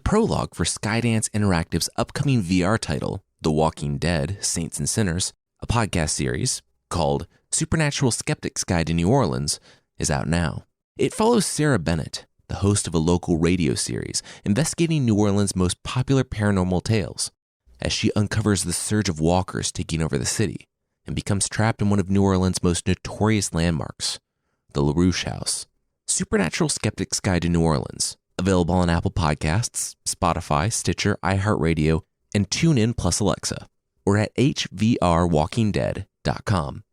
prologue for Skydance Interactive's upcoming VR title, The Walking Dead: Saints and Sinners, a podcast series called Supernatural Skeptic's Guide to New Orleans, is out now. It follows Sarah Bennett, the host of a local radio series investigating New Orleans' most popular paranormal tales, as she uncovers the surge of walkers taking over the city and becomes trapped in one of New Orleans' most notorious landmarks, the LaRouche House. Supernatural Skeptic's Guide to New Orleans, available on Apple Podcasts, Spotify, Stitcher, iHeartRadio, and TuneIn plus Alexa, or at hvrwalkingdead.com.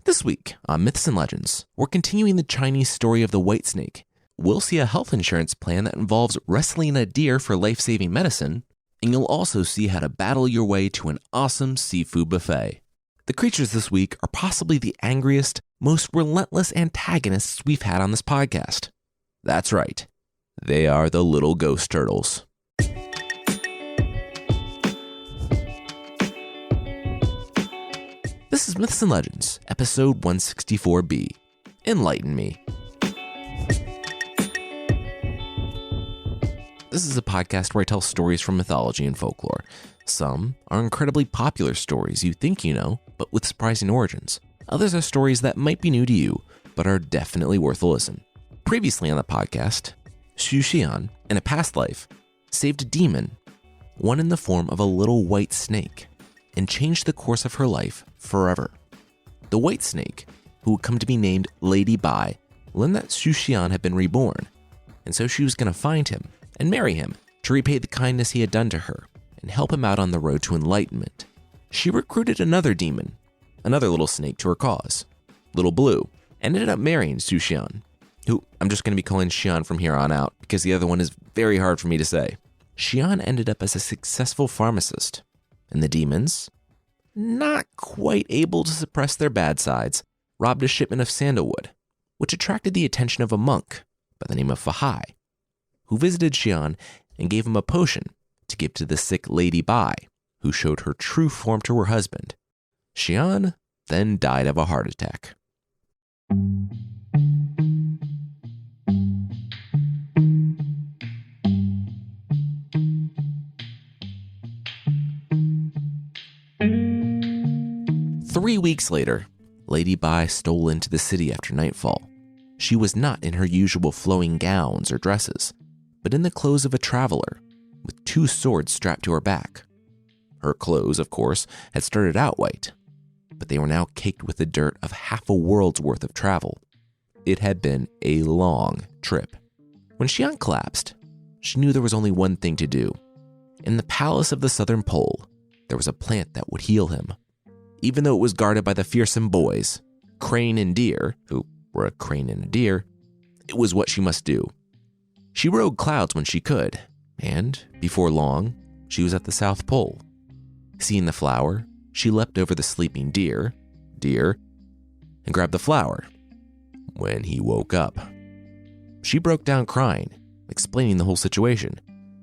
This week on Myths and Legends, we're continuing the Chinese story of the white snake. We'll see a health insurance plan that involves wrestling a deer for life-saving medicine, and you'll also see how to battle your way to an awesome seafood buffet. The creatures this week are possibly the angriest, most relentless antagonists we've had on this podcast. That's right. They are the little ghost turtles. This is Myths and Legends, episode 164B. Enlighten me. This is a podcast where I tell stories from mythology and folklore. Some are incredibly popular stories you think you know, but with surprising origins. Others are stories that might be new to you, but are definitely worth a listen. Previously on the podcast, Xian, in a past life, saved a demon, one in the form of a little white snake, and changed the course of her life forever. The white snake, who would come to be named Lady Bai, learned that Xian had been reborn, and so she was going to find him and marry him to repay the kindness he had done to her and help him out on the road to enlightenment. She recruited another demon, another little snake, to her cause, Little Blue, and ended up marrying Xian, who I'm just going to be calling Xian from here on out because the other one is very hard for me to say. Xian ended up as a successful pharmacist, and the demons, not quite able to suppress their bad sides, robbed a shipment of sandalwood, which attracted the attention of a monk by the name of Fahai, who visited Xian and gave him a potion to give to the sick Lady Bai, who showed her true form to her husband. Xian then died of a heart attack. Three weeks later, Lady Bai stole into the city after nightfall. She was not in her usual flowing gowns or dresses, but in the clothes of a traveler, with two swords strapped to her back. Her clothes, of course, had started out white, but they were now caked with the dirt of half a world's worth of travel. It had been a long trip. When Xian collapsed, she knew there was only one thing to do. In the palace of the Southern Pole, there was a plant that would heal him. Even though it was guarded by the fearsome boys, Crane and Deer, who were a crane and a deer, it was what she must do. She rode clouds when she could, and before long, she was at the South Pole. Seeing the flower, she leapt over the sleeping deer, and grabbed the flower. When he woke up, she broke down crying, explaining the whole situation,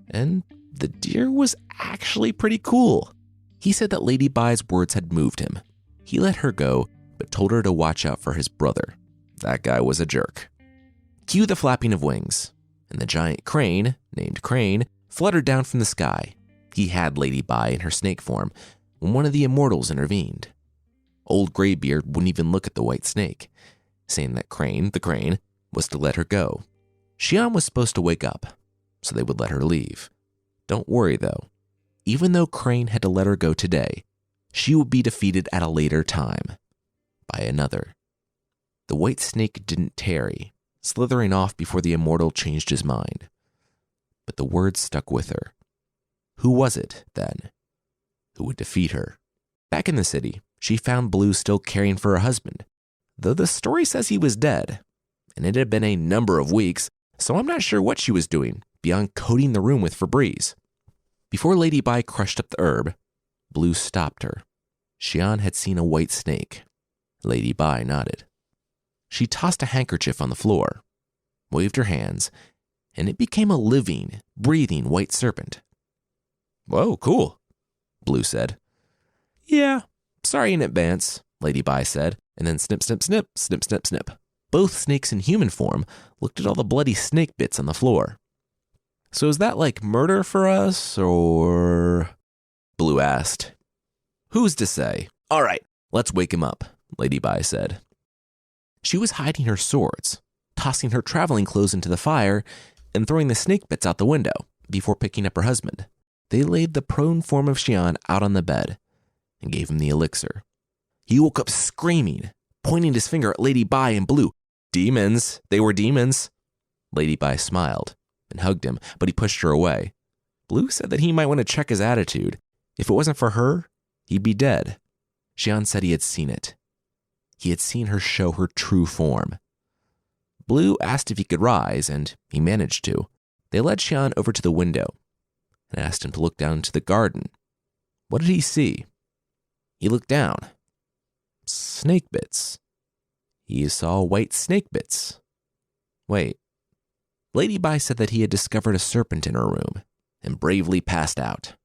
and the deer was actually pretty cool. He said that Lady Bai's words had moved him. He let her go, but told her to watch out for his brother. That guy was a jerk. Cue the flapping of wings, and the giant crane, named Crane, fluttered down from the sky. He had Lady Bai in her snake form when one of the immortals intervened. Old Graybeard wouldn't even look at the white snake, saying that Crane, the crane, was to let her go. Xian was supposed to wake up, so they would let her leave. Don't worry, though. Even though Crane had to let her go today, she would be defeated at a later time by another. The white snake didn't tarry, slithering off before the immortal changed his mind. But the words stuck with her. Who was it, then, who would defeat her? Back in the city, she found Blue still caring for her husband, though the story says he was dead, and it had been a number of weeks, so I'm not sure what she was doing beyond coating the room with Febreze. Before Lady Bai crushed up the herb, Blue stopped her. Xian had seen a white snake. Lady Bai nodded. She tossed a handkerchief on the floor, waved her hands, and it became a living, breathing white serpent. "Whoa, cool," Blue said. "Yeah, sorry in advance," Lady Bai said, and then snip, snip, snip, snip, snip, snip. Both snakes in human form looked at all the bloody snake bits on the floor. So is that like murder for us, or? Blue asked. Who's to say? All right, let's wake him up, Lady Bai said. She was hiding her swords, tossing her traveling clothes into the fire, and throwing the snake bits out the window before picking up her husband. They laid the prone form of Xian out on the bed and gave him the elixir. He woke up screaming, pointing his finger at Lady Bai and Blue. Demons, they were demons. Lady Bai smiled and hugged him, but he pushed her away. Blue said that he might want to check his attitude. If it wasn't for her, he'd be dead. Xian said he had seen it. He had seen her show her true form. Blue asked if he could rise, and he managed to. They led Xian over to the window and asked him to look down into the garden. What did he see? He looked down. Snake bits. He saw white snake bits. Wait. Lady Bai said that he had discovered a serpent in her room and bravely passed out.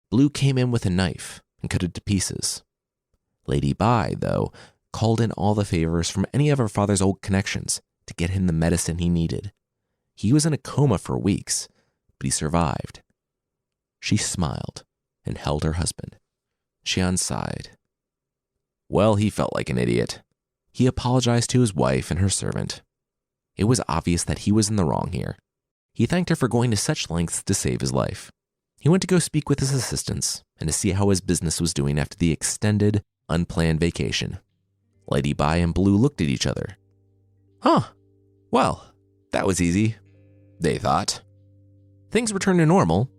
Blue came in with a knife and cut it to pieces. Lady Bai, though, called in all the favors from any of her father's old connections to get him the medicine he needed. He was in a coma for weeks, but he survived. She smiled and held her husband. Xian sighed. Well, he felt like an idiot. He apologized to his wife and her servant. It was obvious that he was in the wrong here. He thanked her for going to such lengths to save his life. He went to go speak with his assistants and to see how his business was doing after the extended, unplanned vacation. Lady Bai and Blue looked at each other. Huh. Well, that was easy, they thought. Things returned to normal,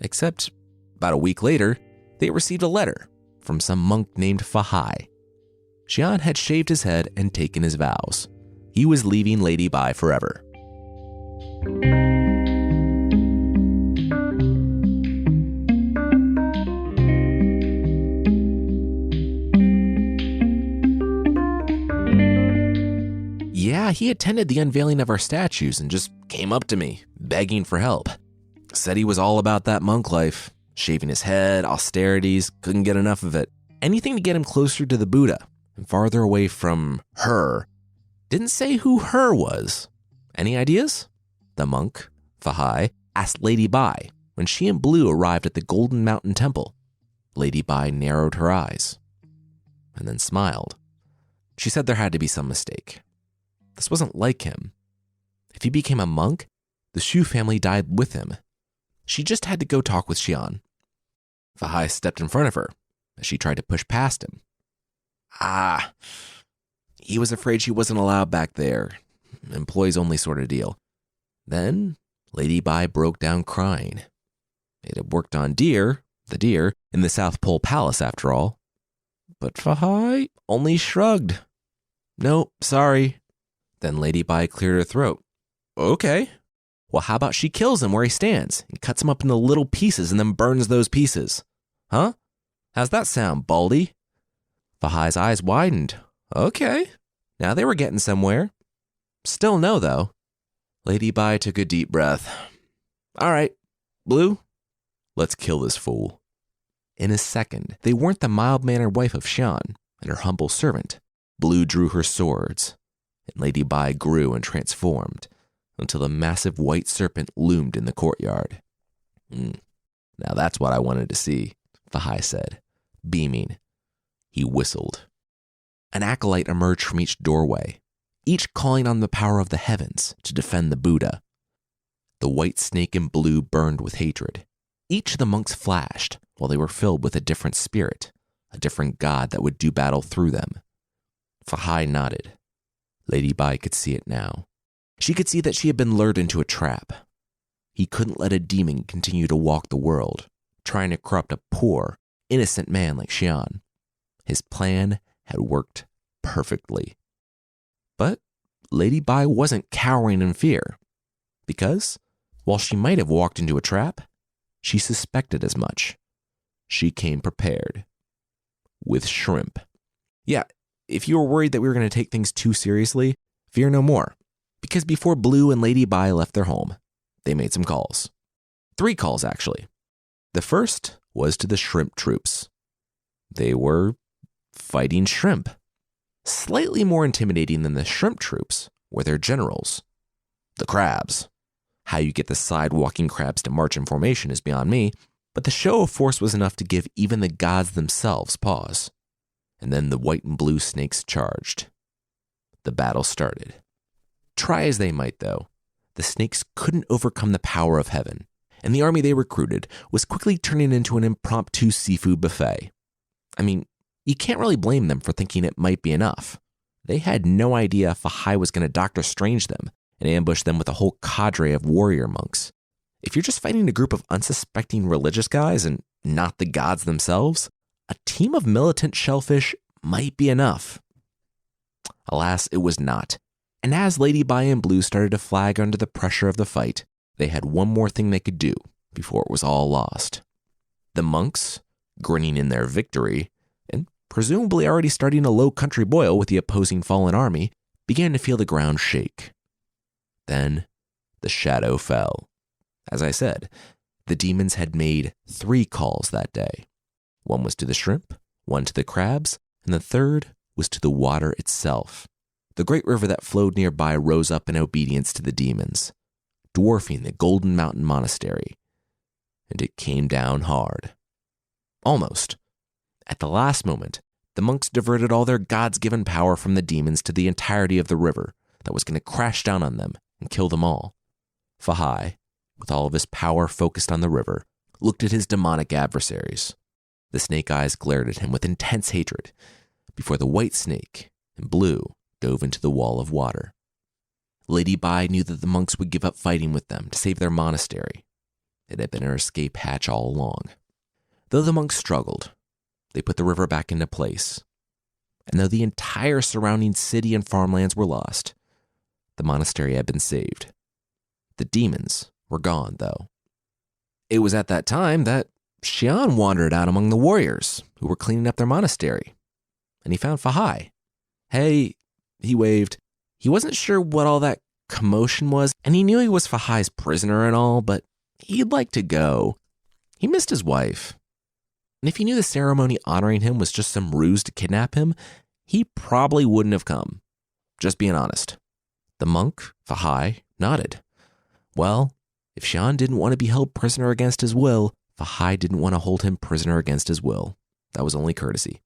except about a week later, they received a letter from some monk named Fahai. Xian had shaved his head and taken his vows. He was leaving Lady Bai forever. Yeah, he attended the unveiling of our statues and just came up to me, begging for help. Said he was all about that monk life, shaving his head, austerities, couldn't get enough of it. Anything to get him closer to the Buddha and farther away from her. Didn't say who her was. Any ideas? The monk, Fahai, asked Lady Bai when she and Blue arrived at the Golden Mountain Temple. Lady Bai narrowed her eyes and then smiled. She said there had to be some mistake. This wasn't like him. If he became a monk, the Shu family died with him. She just had to go talk with Xian. Fahai stepped in front of her as she tried to push past him. He was afraid she wasn't allowed back there. Employees only sort of deal. Then Lady Bai broke down crying. It had worked on the deer, in the South Pole Palace after all. But Fahai only shrugged. No, sorry. Then Lady Bai cleared her throat. Okay. Well, how about she kills him where he stands and cuts him up into little pieces and then burns those pieces? Huh? How's that sound, Baldy? Fahai's eyes widened. Okay. Now they were getting somewhere. Still no, though. Lady Bai took a deep breath. All right, Blue, let's kill this fool. In a second, they weren't the mild-mannered wife of Xian and her humble servant. Blue drew her swords, and Lady Bai grew and transformed until the massive white serpent loomed in the courtyard. Now that's what I wanted to see, Fahai said, beaming. He whistled. An acolyte emerged from each doorway, each calling on the power of the heavens to defend the Buddha. The white snake and Blue burned with hatred. Each of the monks flashed while they were filled with a different spirit, a different god that would do battle through them. Fahai nodded. Lady Bai could see it now. She could see that she had been lured into a trap. He couldn't let a demon continue to walk the world, trying to corrupt a poor, innocent man like Xian. His plan had worked perfectly. But Lady Bai wasn't cowering in fear, because, while she might have walked into a trap, she suspected as much. She came prepared. With shrimp. Yeah, if you were worried that we were going to take things too seriously, fear no more. Because before Blue and Lady Bai left their home, they made some calls. 3 calls, actually. The first was to the shrimp troops. They were fighting shrimp. Slightly more intimidating than the shrimp troops were their generals, the crabs. How you get the side-walking crabs to march in formation is beyond me, but the show of force was enough to give even the gods themselves pause. And then the white and blue snakes charged. The battle started. Try as they might, though, the snakes couldn't overcome the power of heaven, and the army they recruited was quickly turning into an impromptu seafood buffet. I mean, you can't really blame them for thinking it might be enough. They had no idea Fahai was going to Doctor Strange them and ambush them with a whole cadre of warrior monks. If you're just fighting a group of unsuspecting religious guys and not the gods themselves, a team of militant shellfish might be enough. Alas, it was not. And as Lady Bi in Blue started to flag under the pressure of the fight, they had one more thing they could do before it was all lost. The monks, grinning in their victory, and presumably already starting a low country boil with the opposing fallen army, began to feel the ground shake. Then the shadow fell. As I said, the demons had made 3 calls that day. One was to the shrimp, one to the crabs, and the third was to the water itself. The great river that flowed nearby rose up in obedience to the demons, dwarfing the Golden Mountain Monastery. And it came down hard. Almost. At the last moment, the monks diverted all their gods-given power from the demons to the entirety of the river that was going to crash down on them and kill them all. Fahai, with all of his power focused on the river, looked at his demonic adversaries. The snake eyes glared at him with intense hatred before the white snake and blue dove into the wall of water. Lady Bi knew that the monks would give up fighting with them to save their monastery. It had been her escape hatch all along. Though the monks struggled, they put the river back into place. And though the entire surrounding city and farmlands were lost, the monastery had been saved. The demons were gone, though. It was at that time that Xian wandered out among the warriors who were cleaning up their monastery, and he found Fahai. Hey, he waved. He wasn't sure what all that commotion was, and he knew he was Fahai's prisoner and all, but he'd like to go. He missed his wife. And if he knew the ceremony honoring him was just some ruse to kidnap him, he probably wouldn't have come. Just being honest. The monk, Fahai, nodded. Well, if Xian didn't want to be held prisoner against his will, Fahai didn't want to hold him prisoner against his will. That was only courtesy.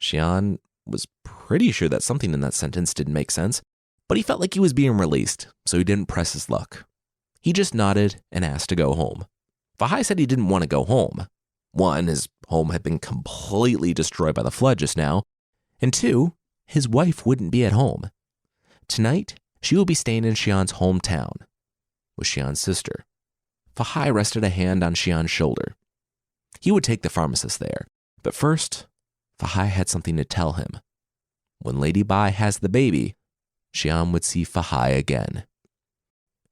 Xian was pretty sure that something in that sentence didn't make sense, but he felt like he was being released, so he didn't press his luck. He just nodded and asked to go home. Fahai said he didn't want to go home. 1, his home had been completely destroyed by the flood just now, and 2, his wife wouldn't be at home. Tonight, she will be staying in Xian's hometown with Xian's sister. Fahai rested a hand on Xian's shoulder. He would take the pharmacist there, but first, Fahai had something to tell him. When Lady Bi has the baby, Xian would see Fahai again.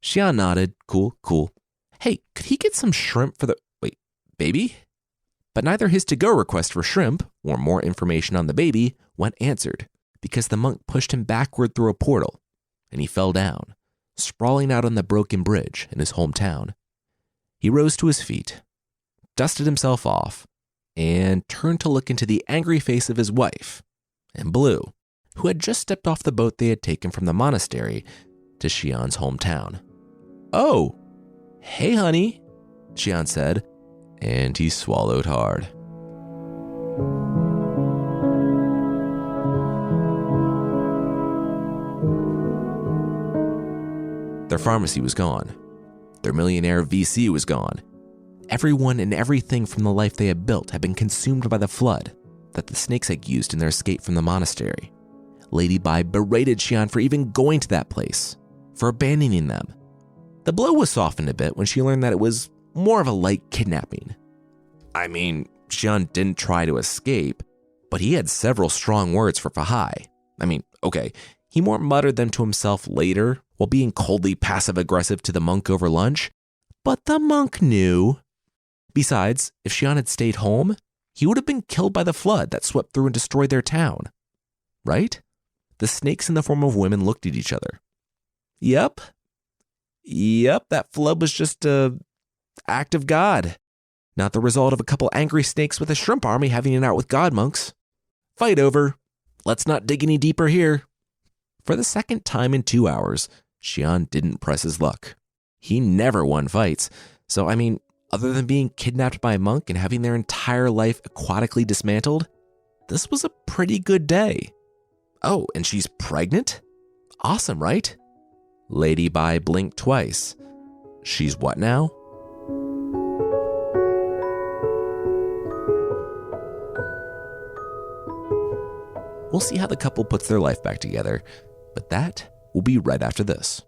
Xian nodded. Cool. Hey, could he get some shrimp for the... Wait, baby? But neither his to-go request for shrimp or more information on the baby went answered because the monk pushed him backward through a portal and he fell down, sprawling out on the broken bridge in his hometown. He rose to his feet, dusted himself off, and turned to look into the angry face of his wife, and Blue, who had just stepped off the boat they had taken from the monastery to Xian's hometown. Oh, hey honey, Xian said, and he swallowed hard. Their pharmacy was gone. Their millionaire VC was gone. Everyone and everything from the life they had built had been consumed by the flood that the snakes had used in their escape from the monastery. Lady Bi berated Xian for even going to that place, for abandoning them. The blow was softened a bit when she learned that it was more of a light kidnapping. I mean, Xian didn't try to escape, but he had several strong words for Fahai. I mean, okay, he more muttered them to himself later while being coldly passive-aggressive to the monk over lunch, but the monk knew. Besides, if Xian had stayed home, he would have been killed by the flood that swept through and destroyed their town. Right? The snakes in the form of women looked at each other. Yep, that flood was just an act of God, not the result of a couple angry snakes with a shrimp army having it out with god monks. Fight over. Let's not dig any deeper here. For the second time in 2 hours, Xian didn't press his luck. He never won fights. So, other than being kidnapped by a monk and having their entire life aquatically dismantled, this was a pretty good day. Oh, and she's pregnant? Awesome, right? Lady Bai blinked twice. She's what now? We'll see how the couple puts their life back together, but that will be right after this.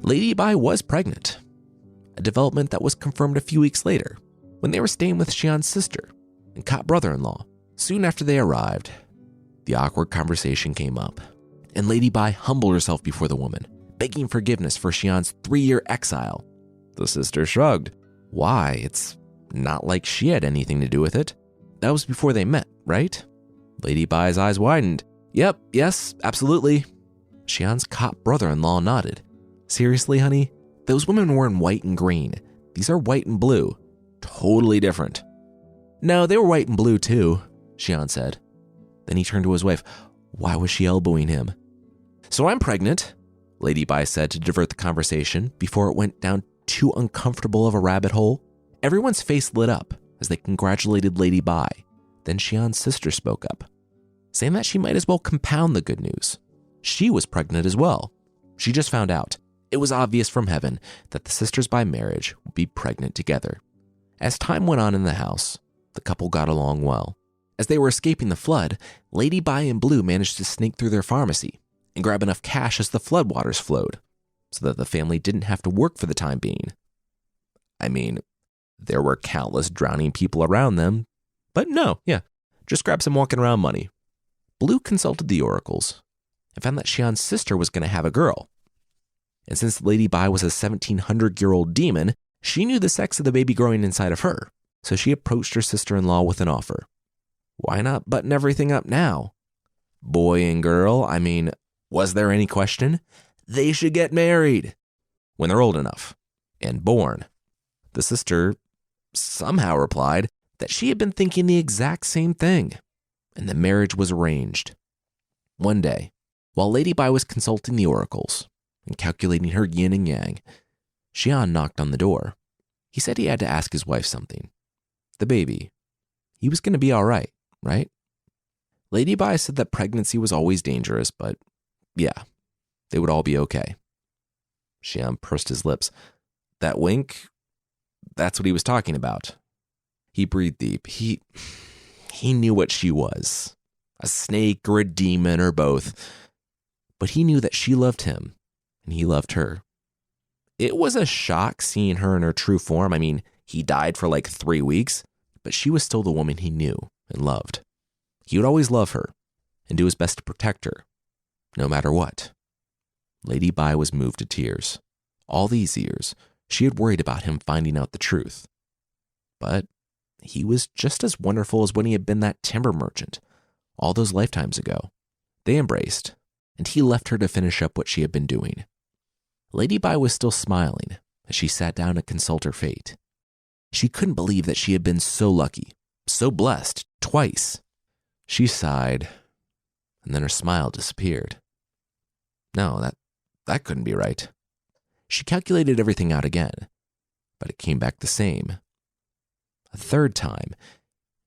Lady Bai was pregnant, a development that was confirmed a few weeks later when they were staying with Xian's sister and Kat brother-in-law. Soon after they arrived, the awkward conversation came up, and Lady Bai humbled herself before the woman, begging forgiveness for Xian's 3-year exile. The sister shrugged. Why? It's not like she had anything to do with it. That was before they met, right? Lady Bai's eyes widened. Yep, yes, absolutely. Xian's Kat brother-in-law nodded. Seriously, honey? Those women were in white and green. These are white and blue. Totally different. No, they were white and blue too, Xian said. Then he turned to his wife. Why was she elbowing him? So I'm pregnant, Lady Bai said to divert the conversation before it went down too uncomfortable of a rabbit hole. Everyone's face lit up as they congratulated Lady Bai. Then Xian's sister spoke up, saying that she might as well compound the good news. She was pregnant as well. She just found out. It was obvious from heaven that the sisters by marriage would be pregnant together. As time went on in the house, the couple got along well. As they were escaping the flood, Lady Bai and Blue managed to sneak through their pharmacy and grab enough cash as the floodwaters flowed, so that the family didn't have to work for the time being. There were countless drowning people around them, but just grab some walking around money. Blue consulted the oracles and found that Xian's sister was going to have a girl. And since Lady Bai was a 1,700-year-old demon, she knew the sex of the baby growing inside of her, so she approached her sister-in-law with an offer. Why not button everything up now? Boy and girl, was there any question? They should get married when they're old enough and born. The sister somehow replied that she had been thinking the exact same thing, and the marriage was arranged. One day, while Lady Bai was consulting the oracles and calculating her yin and yang, Xian knocked on the door. He said he had to ask his wife something. The baby. He was going to be all right? Lady Bai said that pregnancy was always dangerous, but they would all be okay. Xian pursed his lips. That wink, that's what he was talking about. He breathed deep. He knew what she was. A snake or a demon or both. But he knew that she loved him, and he loved her. It was a shock seeing her in her true form. He died for 3 weeks, but she was still the woman he knew and loved. He would always love her and do his best to protect her, no matter what. Lady Bai was moved to tears. All these years, she had worried about him finding out the truth. But he was just as wonderful as when he had been that timber merchant all those lifetimes ago. They embraced, and he left her to finish up what she had been doing. Lady Bai was still smiling as she sat down to consult her fate. She couldn't believe that she had been so lucky, so blessed, twice. She sighed, and then her smile disappeared. No, that couldn't be right. She calculated everything out again, but it came back the same. A third time,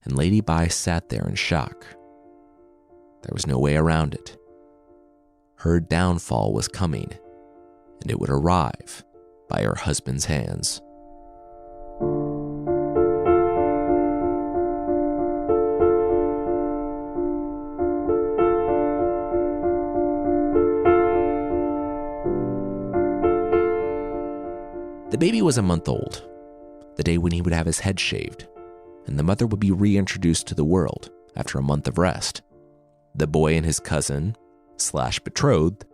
and Lady Bai sat there in shock. There was no way around it. Her downfall was coming, and it would arrive by her husband's hands. The baby was a month old, the day when he would have his head shaved, and the mother would be reintroduced to the world after a month of rest. The boy and his cousin/betrothed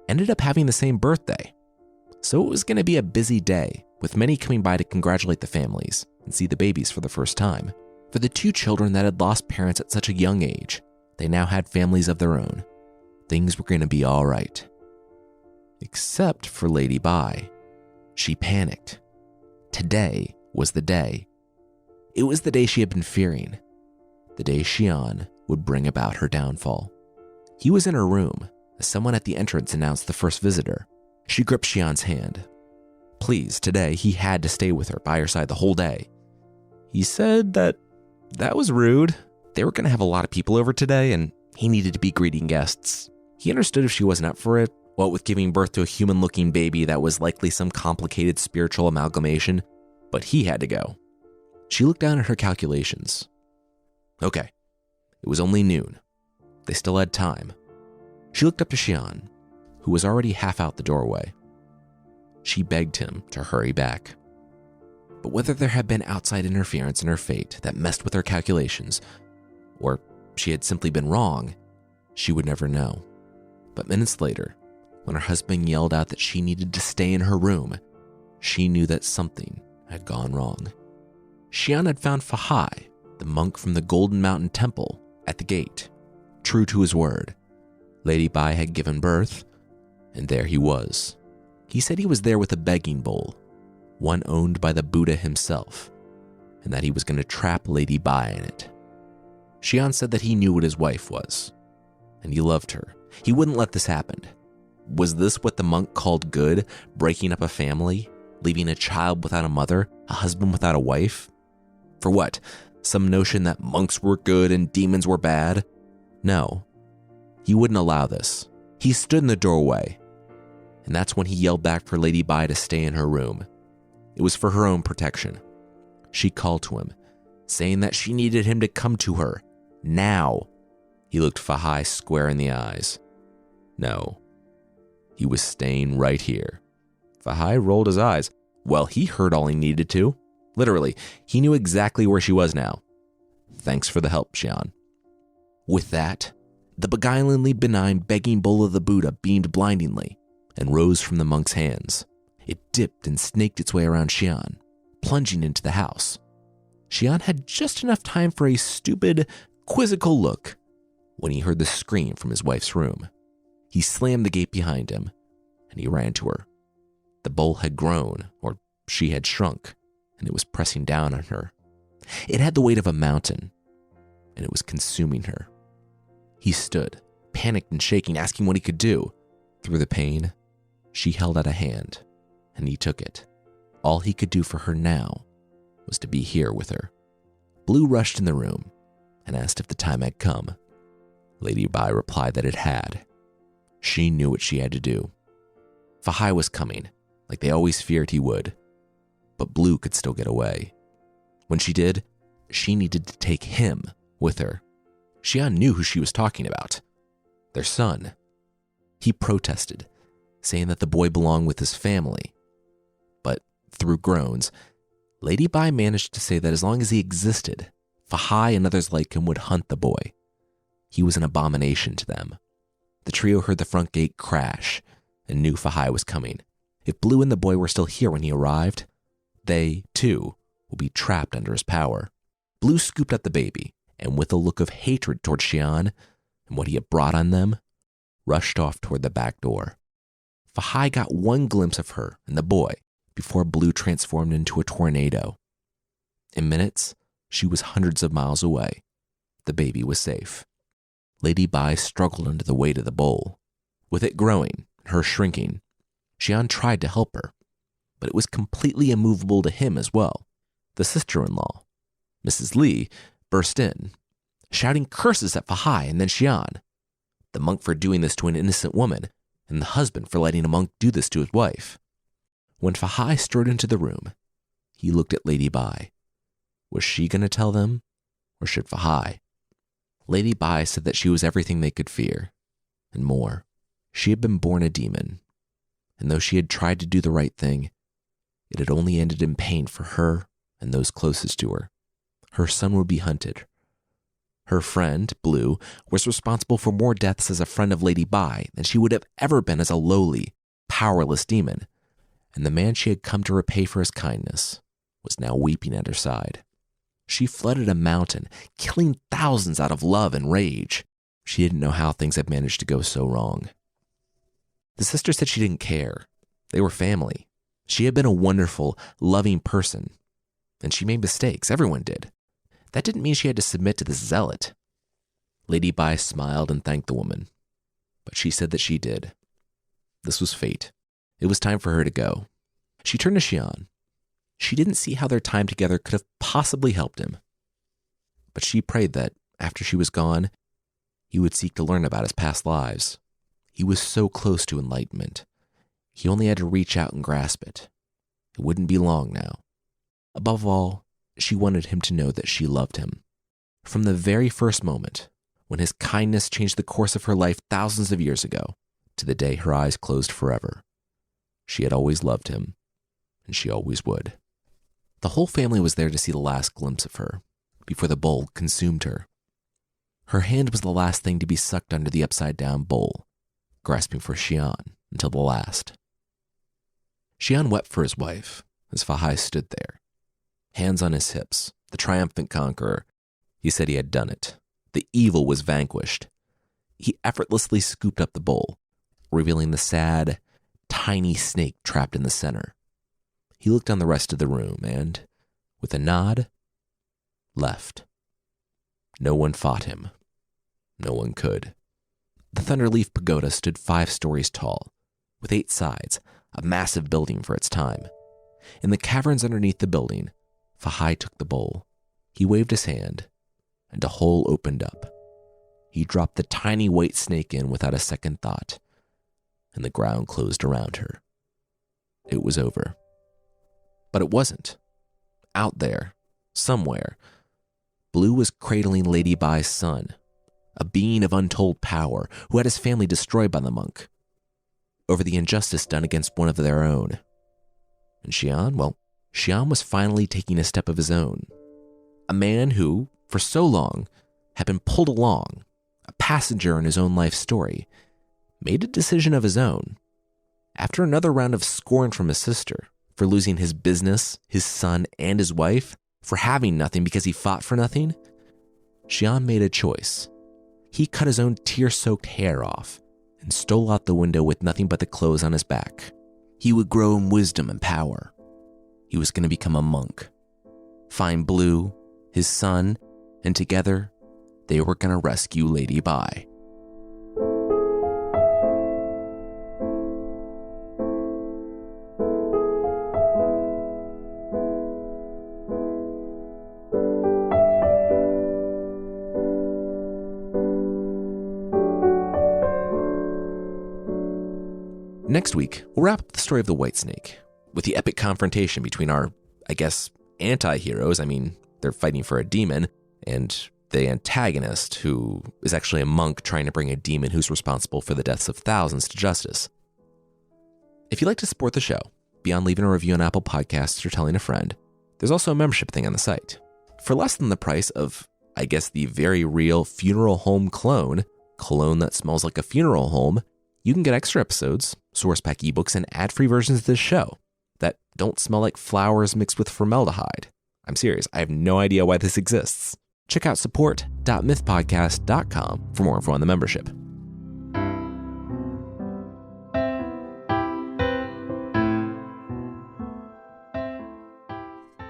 ended up having the same birthday, so it was going to be a busy day, with many coming by to congratulate the families and see the babies for the first time. For the 2 children that had lost parents at such a young age, they now had families of their own. Things were going to be all right. Except for Lady Bai. She panicked. Today was the day. It was the day she had been fearing, the day Xian would bring about her downfall. He was in her room as someone at the entrance announced the first visitor. She gripped Xian's hand. Please, today, he had to stay with her by her side the whole day. He said that was rude. They were going to have a lot of people over today, and he needed to be greeting guests. He understood if she wasn't up for it, what with giving birth to a human-looking baby that was likely some complicated spiritual amalgamation, but he had to go. She looked down at her calculations. Okay, it was only noon. They still had time. She looked up to Xian, who was already half out the doorway. She begged him to hurry back. But whether there had been outside interference in her fate that messed with her calculations, or she had simply been wrong, she would never know. But minutes later, when her husband yelled out that she needed to stay in her room, she knew that something had gone wrong. Xian had found Fahai, the monk from the Golden Mountain Temple, at the gate. True to his word, Lady Bai had given birth, and there he was. He said he was there with a begging bowl, one owned by the Buddha himself, and that he was going to trap Lady Bai in it. Xian said that he knew what his wife was, and he loved her. He wouldn't let this happen. Was this what the monk called good, breaking up a family, leaving a child without a mother, a husband without a wife? For what? Some notion that monks were good and demons were bad? No, he wouldn't allow this. He stood in the doorway, and that's when he yelled back for Lady Bai to stay in her room. It was for her own protection. She called to him, saying that she needed him to come to her, now. He looked Fahai square in the eyes. No, he was staying right here. Fahai rolled his eyes. Well, he heard all he needed to. Literally, he knew exactly where she was now. Thanks for the help, Xian. With that, the beguilingly benign begging bowl of the Buddha beamed blindingly and rose from the monk's hands. It dipped and snaked its way around Xian, plunging into the house. Xian had just enough time for a stupid, quizzical look when he heard the scream from his wife's room. He slammed the gate behind him, and he ran to her. The bowl had grown, or she had shrunk, and it was pressing down on her. It had the weight of a mountain, and it was consuming her. He stood, panicked and shaking, asking what he could do. Through the pain, she held out a hand, and he took it. All he could do for her now was to be here with her. Blue rushed in the room and asked if the time had come. Lady Bai replied that it had. She knew what she had to do. Fahai was coming, like they always feared he would, but Blue could still get away. When she did, she needed to take him with her. Xian knew who she was talking about. Their son. He protested, saying that the boy belonged with his family. But through groans, Lady Bai managed to say that as long as he existed, Fahai and others like him would hunt the boy. He was an abomination to them. The trio heard the front gate crash and knew Fahai was coming. If Blue and the boy were still here when he arrived, they, too, would be trapped under his power. Blue scooped up the baby, and with a look of hatred toward Xian and what he had brought on them, rushed off toward the back door. Fahai got one glimpse of her and the boy before Blue transformed into a tornado. In minutes, she was hundreds of miles away. The baby was safe. Lady Bai struggled under the weight of the bowl. With it growing, her shrinking, Xian tried to help her, but it was completely immovable to him as well. The sister-in-law, Mrs. Li, burst in, shouting curses at Fahai and then Xian, the monk for doing this to an innocent woman, and the husband for letting a monk do this to his wife. When Fahai strode into the room, he looked at Lady Bai. Was she going to tell them, or should Fahai? Lady Bai said that she was everything they could fear, and more. She had been born a demon, and though she had tried to do the right thing, it had only ended in pain for her and those closest to her. Her son would be hunted. Her friend, Blue, was responsible for more deaths as a friend of Lady Bai than she would have ever been as a lowly, powerless demon, and the man she had come to repay for his kindness was now weeping at her side. She flooded a mountain, killing thousands out of love and rage. She didn't know how things had managed to go so wrong. The sister said she didn't care. They were family. She had been a wonderful, loving person. and she made mistakes. Everyone did. That didn't mean she had to submit to this zealot. Lady Bai smiled and thanked the woman, but she said that she did. This was fate. It was time for her to go. She turned to Xian. She didn't see how their time together could have possibly helped him, but she prayed that, after she was gone, he would seek to learn about his past lives. He was so close to enlightenment. He only had to reach out and grasp it. It wouldn't be long now. Above all, she wanted him to know that she loved him. From the very first moment, when his kindness changed the course of her life thousands of years ago, to the day her eyes closed forever, she had always loved him, and she always would. The whole family was there to see the last glimpse of her, before the bowl consumed her. Her hand was the last thing to be sucked under the upside-down bowl, grasping for Xian until the last. Xian wept for his wife as Fahai stood there, hands on his hips, the triumphant conqueror. He said he had done it. The evil was vanquished. He effortlessly scooped up the bowl, revealing the sad, tiny snake trapped in the center. He looked on the rest of the room and, with a nod, left. No one fought him. No one could. The Thunderleaf Pagoda stood 5 stories tall, with 8 sides, a massive building for its time. In the caverns underneath the building, Fahai took the bowl. He waved his hand, and a hole opened up. He dropped the tiny white snake in without a second thought, and the ground closed around her. It was over. But it wasn't. Out there, somewhere, Blue was cradling Lady Bai's son, a being of untold power who had his family destroyed by the monk, over the injustice done against one of their own. And Xian, well, Xian was finally taking a step of his own. A man who, for so long, had been pulled along, a passenger in his own life story, made a decision of his own. After another round of scorn from his sister, for losing his business, his son, and his wife, for having nothing because he fought for nothing, Xian made a choice. He cut his own tear-soaked hair off and stole out the window with nothing but the clothes on his back. He would grow in wisdom and power. He was going to become a monk, find Blue, his son, and together, they were going to rescue Lady Bai. Next week, we'll wrap up the story of the White Snake with the epic confrontation between our, anti-heroes. They're fighting for a demon, and the antagonist, who is actually a monk trying to bring a demon who's responsible for the deaths of thousands to justice. If you'd like to support the show, beyond leaving a review on Apple Podcasts or telling a friend, there's also a membership thing on the site. For less than the price of, the very real funeral home cologne that smells like a funeral home, you can get extra episodes, source pack ebooks, and ad-free versions of this show that don't smell like flowers mixed with formaldehyde. I'm serious, I have no idea why this exists. Check out support.mythpodcast.com for more info on the membership.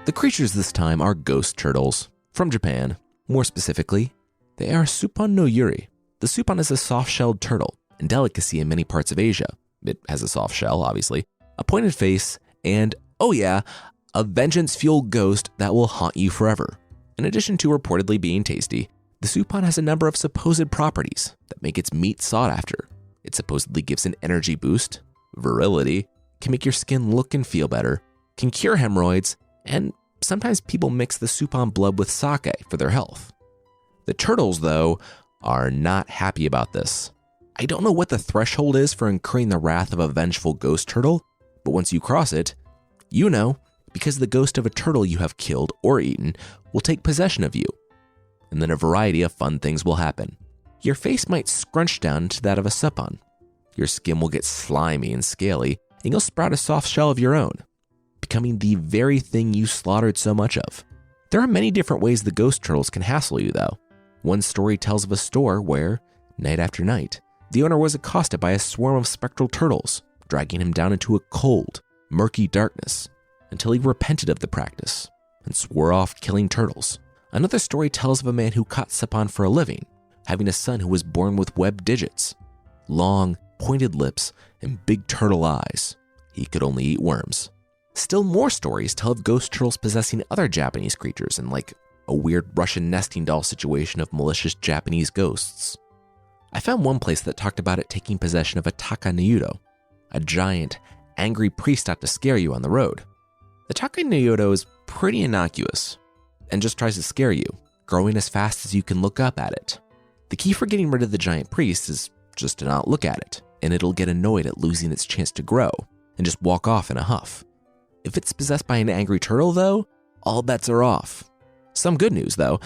The creatures this time are ghost turtles from Japan. More specifically, they are suppon no yūrei. The suppon is a soft-shelled turtle, a delicacy in many parts of Asia. It has a soft shell, obviously, a pointed face, and, a vengeance-fueled ghost that will haunt you forever. In addition to reportedly being tasty, the suppon has a number of supposed properties that make its meat sought after. It supposedly gives an energy boost, virility, can make your skin look and feel better, can cure hemorrhoids, and sometimes people mix the suppon blood with sake for their health. The turtles, though, are not happy about this. I don't know what the threshold is for incurring the wrath of a vengeful ghost turtle, but once you cross it, you know, because the ghost of a turtle you have killed or eaten will take possession of you. And then a variety of fun things will happen. Your face might scrunch down to that of a suppon. Your skin will get slimy and scaly, and you'll sprout a soft shell of your own, becoming the very thing you slaughtered so much of. There are many different ways the ghost turtles can hassle you, though. One story tells of a store where, night after night, the owner was accosted by a swarm of spectral turtles, dragging him down into a cold, murky darkness until he repented of the practice and swore off killing turtles. Another story tells of a man who caught suppon for a living, having a son who was born with webbed digits, long, pointed lips, and big turtle eyes. He could only eat worms. Still more stories tell of ghost turtles possessing other Japanese creatures in like a weird Russian nesting doll situation of malicious Japanese ghosts. I found one place that talked about it taking possession of a taka-nyudo, a giant, angry priest out to scare you on the road. The taka-nyudo is pretty innocuous and just tries to scare you, growing as fast as you can look up at it. The key for getting rid of the giant priest is just to not look at it, and it'll get annoyed at losing its chance to grow and just walk off in a huff. If it's possessed by an angry turtle though, all bets are off. Some good news though,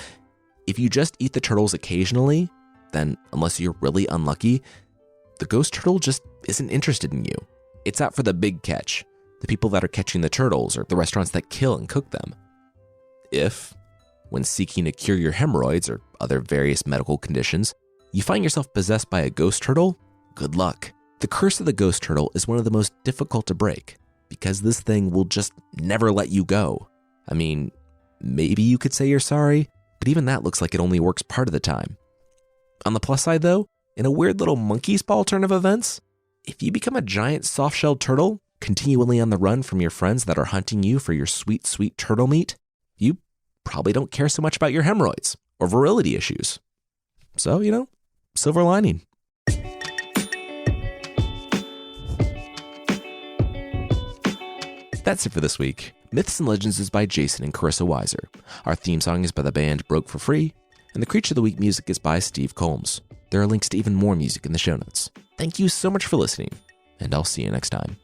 if you just eat the turtles occasionally, then unless you're really unlucky, the ghost turtle just isn't interested in you. It's out for the big catch, the people that are catching the turtles or the restaurants that kill and cook them. If, when seeking to cure your hemorrhoids or other various medical conditions, you find yourself possessed by a ghost turtle, good luck. The curse of the ghost turtle is one of the most difficult to break because this thing will just never let you go. I mean, maybe you could say you're sorry, but even that looks like it only works part of the time. On the plus side though, in a weird little monkey's paw turn of events, if you become a giant soft-shelled turtle, continually on the run from your friends that are hunting you for your sweet, sweet turtle meat, you probably don't care so much about your hemorrhoids or virility issues. So, silver lining. That's it for this week. Myths and Legends is by Jason and Carissa Weiser. Our theme song is by the band Broke for Free, and the Creature of the Week music is by Steve Combs. There are links to even more music in the show notes. Thank you so much for listening, and I'll see you next time.